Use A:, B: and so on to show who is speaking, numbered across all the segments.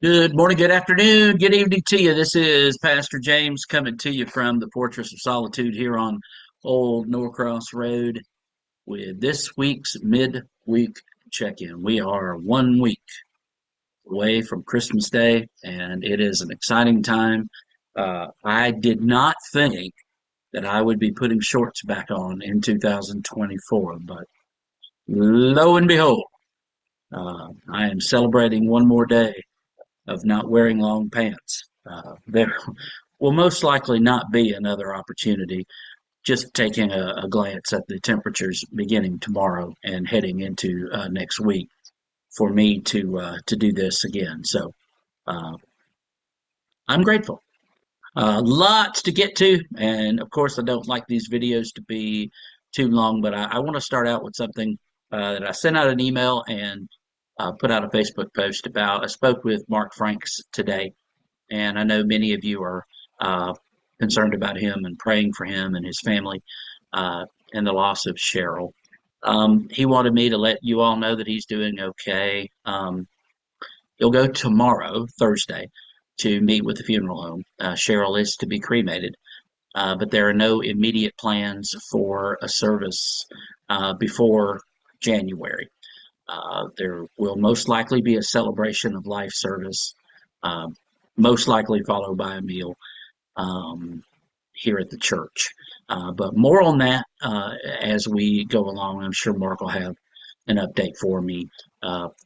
A: Good morning, good afternoon, good evening to you. This is Pastor James coming to you from the Fortress of Solitude here on Old Norcross Road with this week's midweek check-in. We are 1 week away from Christmas Day, and it is an exciting time. I did not think that I would be putting shorts back on in 2024, but lo and behold, I am celebrating one more day of not wearing long pants. There will most likely not be another opportunity. Just taking a glance at the temperatures beginning tomorrow and heading into next week for me to do this again. So uh, I'm grateful. Lots to get to, and of course, I don't like these videos to be too long, but I want to start out with something that I sent out an email and put out a Facebook post about. I spoke with Mark Franks today, and I know many of you are uh, concerned about him and praying for him and his family and the loss of Cheryl. He wanted me to let you all know that he's doing okay. He'll go tomorrow, Thursday, to meet with the funeral home. Cheryl is to be cremated, but there are no immediate plans for a service before January. There will most likely be a celebration of life service, uh, most likely followed by a meal um, here at the church. But more on that as we go along. I'm sure Mark will have an update for me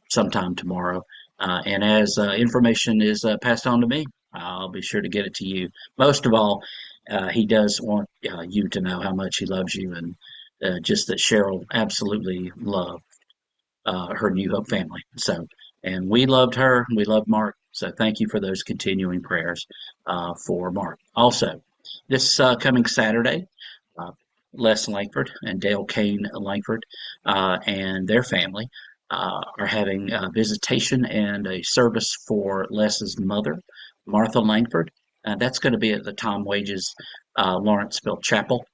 A: sometime tomorrow. And as information is passed on to me, I'll be sure to get it to you. Most of all, he does want you to know how much he loves you and just that Cheryl absolutely loved her New Hope family. So, and we loved her. We loved Mark. So, thank you for those continuing prayers for Mark. Also, this coming Saturday, uh, Les Langford and Dale Kane Langford and their family are having a visitation and a service for Les's mother, Martha Langford. That's going to be at the Tom Wages Lawrenceville Chapel,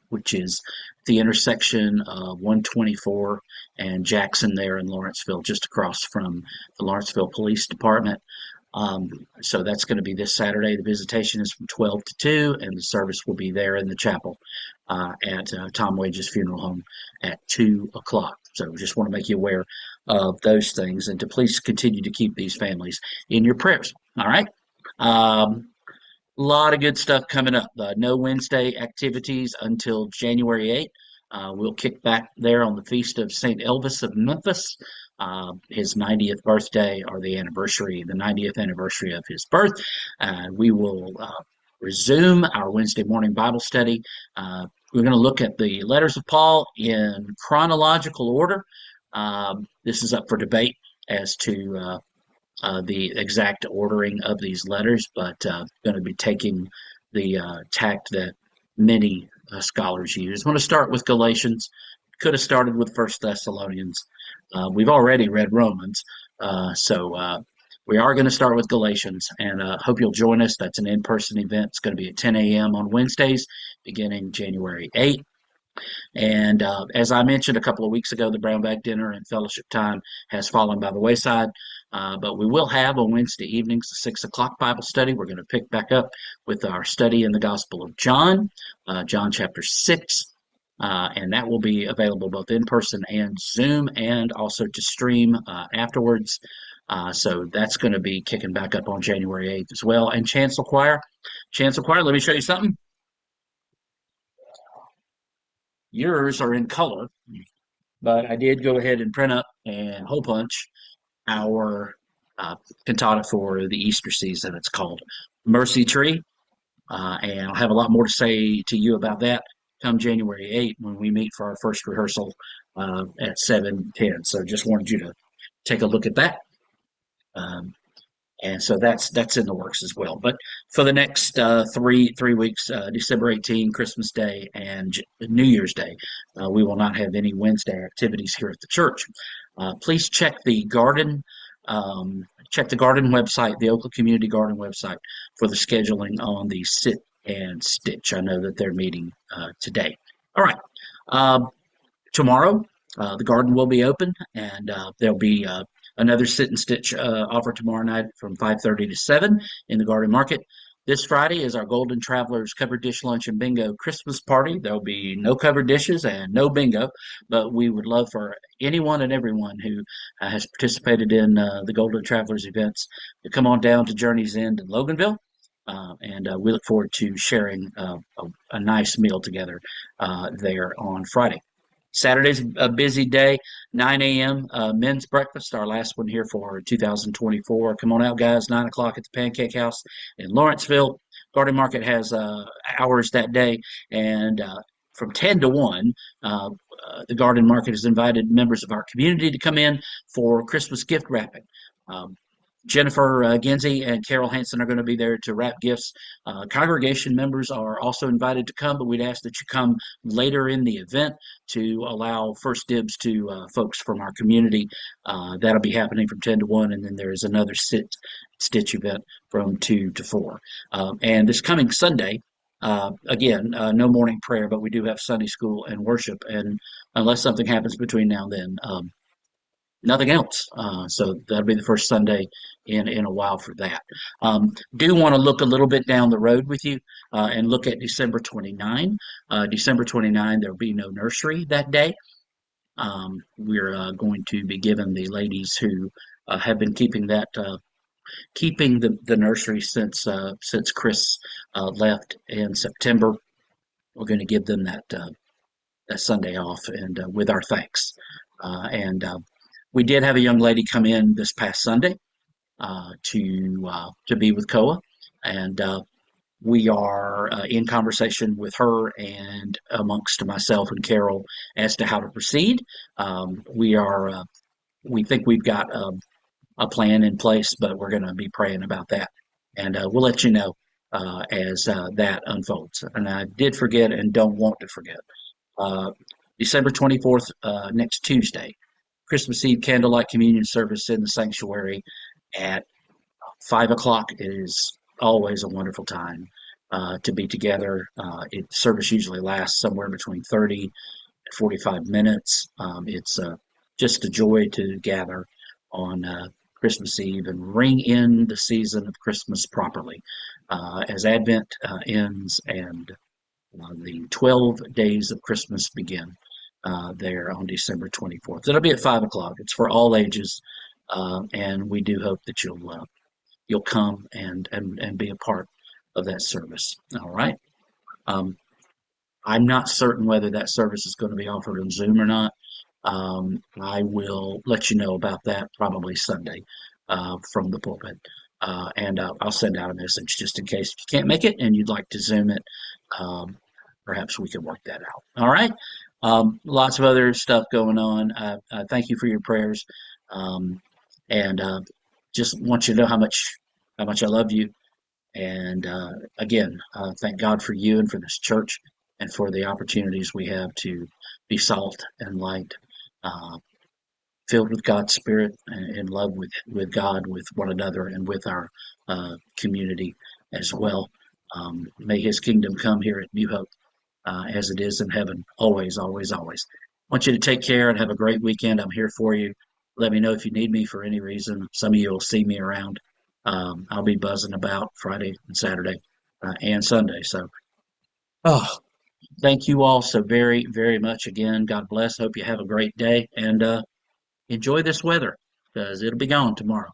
A: which is the intersection of 124 and Jackson there in Lawrenceville, just across from the Lawrenceville Police Department. So that's going to be this Saturday. The visitation is from 12 to 2, and the service will be there in the chapel at Tom Wage's funeral home at 2 o'clock. So just want to make you aware of those things and to please continue to keep these families in your prayers. All right. A lot of good stuff coming up. No Wednesday activities until January 8th. We'll kick back there on the feast of St. Elvis of Memphis, his 90th birthday or the 90th anniversary of his birth. We will resume our Wednesday morning Bible study. We're going to look at the letters of Paul in chronological order. This is up for debate as to the exact ordering of these letters, but going to be taking the tact that many scholars use. I want to start with Galatians. Could have started with First Thessalonians. We've already read Romans, so we are going to start with Galatians, and hope you'll join us. That's an in-person event. It's going to be at 10 a.m. on Wednesdays, beginning January 8th. And as I mentioned a couple of weeks ago, the brown bag dinner and fellowship time has fallen by the wayside. But we will have on Wednesday evenings the 6 o'clock Bible study. We're going to pick back up with our study in the Gospel of John, John chapter 6. And that will be available both in person and Zoom and also to stream afterwards. So that's going to be kicking back up on January 8th as well. And Chancel Choir, let me show you something. Yours are in color, but I did go ahead and print up and hole punch our cantata for the Easter season. It's called Mercy Tree, and I'll have a lot more to say to you about that come January 8th when we meet for our first rehearsal at 7:10. So just wanted you to take a look at that. Um, and so that's in the works as well. But for the next three weeks, December 18, Christmas Day, and New Year's Day, we will not have any Wednesday activities here at the church. Please check the garden website, the Oakland Community Garden website, for the scheduling on the Sit and Stitch. I know that they're meeting today. All right. Uh, Tomorrow, the garden will be open, and there'll be Another sit and stitch offer tomorrow night from 5:30 to 7 in the Garden Market. This Friday is our Golden Travelers covered dish lunch and bingo Christmas party. There'll be no covered dishes and no bingo, but we would love for anyone and everyone who has participated in the Golden Travelers events to come on down to Journey's End in Loganville. And we look forward to sharing a nice meal together there on Friday. Saturday's a busy day, 9 a.m. Men's breakfast, our last one here for 2024. Come on out, guys, 9 o'clock at the Pancake House in Lawrenceville. Garden Market has hours that day, and from 10 to 1, the Garden Market has invited members of our community to come in for Christmas gift wrapping. Um, Jennifer Genzi and Carol Hansen are going to be there to wrap gifts. Congregation members are also invited to come, but we'd ask that you come later in the event to allow first dibs to folks from our community. That'll be happening from 10 to 1, and then there is another stitch event from 2 to 4. And this coming Sunday, again, no morning prayer, but we do have Sunday school and worship. And unless something happens between now and then, nothing else. So that'll be the first Sunday in a while for that. Do want to look a little bit down the road with you and look at December 29. December 29, there'll be no nursery that day. We're going to be giving the ladies who have been keeping the nursery since Chris left in September. We're going to give them that Sunday off and with our thanks. And we did have a young lady come in this past Sunday to be with Koa, and we are in conversation with her and amongst myself and Carol as to how to proceed. We think we've got a plan in place, but we're going to be praying about that, and we'll let you know as that unfolds. And I did forget and don't want to forget. Uh, December 24th, next Tuesday, Christmas Eve candlelight communion service in the sanctuary at 5 o'clock. It is always a wonderful time to be together. Service usually lasts somewhere between 30 and 45 minutes. It's just a joy to gather on Christmas Eve and ring in the season of Christmas properly as Advent ends and the 12 days of Christmas begin there on December 24th. It'll be at 5 o'clock. It's for all ages, and we do hope that you'll come and be a part of that service. All right. Um, I'm not certain whether that service is going to be offered on Zoom or not. I will let you know about that probably Sunday from the pulpit. And I'll send out a message just in case if you can't make it and you'd like to Zoom it. Um, Perhaps we can work that out. All right. Lots of other stuff going on. Thank you for your prayers, um, and just want you to know how much I love you. And again, thank God for you and for this church and for the opportunities we have to be salt and light, uh, filled with God's Spirit and in love with God, with one another, and with our community as well. May His kingdom come here at New Hope as it is in heaven, always, always, always. I want you to take care and have a great weekend. I'm here for you. Let me know if you need me for any reason. Some of you will see me around. I'll be buzzing about Friday and Saturday and Sunday. So, oh, thank you all so very, very much again. God bless. Hope you have a great day and enjoy this weather because it'll be gone tomorrow.